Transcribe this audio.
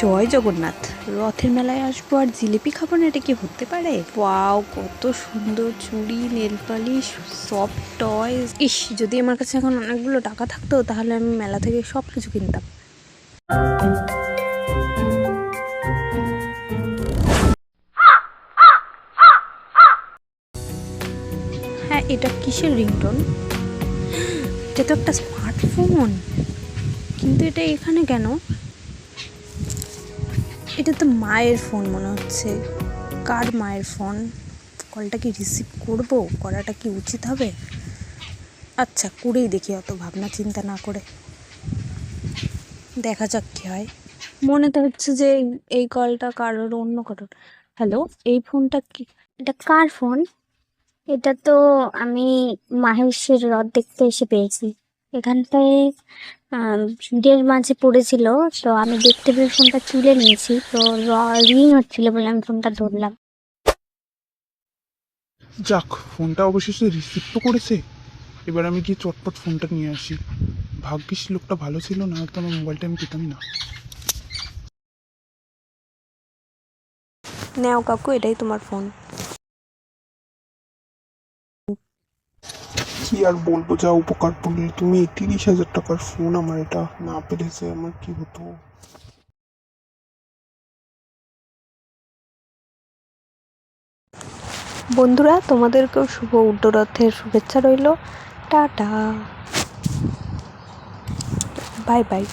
জয় জগন্নাথ। রথের মেলায় আসবো আর জিলিপি খাবো না, এটা কি হতে পারে? ওয়াও, কত সুন্দর চুড়ি, নেল পালিশ, সফট টয়স। ইস, যদি আমার কাছে এখন অনেকগুলো টাকা থাকতো তাহলে আমি মেলা থেকে সব কিছু কিনতাম। হ্যাঁ, এটা কিসের রিংটোন? এটা তো একটা স্মার্টফোন, কিন্তু এটা এখানে কেন? এটা তো মায়ের ফোন মনে হচ্ছে। কার মায়ের ফোন? কলটা কি রিসিভ করবো? করাটা কি উচিত হবে? আচ্ছা, করেই দেখি, অত ভাবনা চিন্তা না করে। দেখা যাক কি হয়। মনে তো হচ্ছে যে এই কলটা কারোর, অন্য কারোর। হ্যালো, এই ফোনটা কি? এটা কার ফোন? এটা তো আমি মাহেশের হ্রদ দেখতে এসে পেয়েছি। এখানটায় ভিড়ের মাঝে পড়েছিল, তো আমি দেখতে পেয়ে ফোনটা তুলে নিয়েছি। তো রিং হচ্ছিল বলে আমি ফোনটা ধরলাম। যাক, ফোনটা অবশেষে রিসিভ তো করেছে। এবার আমি গিয়ে চটপট ফোনটা নিয়ে আসি। ভাগ্যিস লোকটা ভালো ছিল, না হয়তো আমার মোবাইলটা আমি পেতামই না। নেও কাকু, এটাই তোমার ফোন। কি আর বলবো, যা উপকার পড়লে তুমি। 30,000 টাকার ফোন, আমার এটা না পেরেছে আমার কি হতো। বন্ধুরা, তোমাদেরকেও শুভ উল্টোরথের শুভেচ্ছা রইল। Tata, bye bye.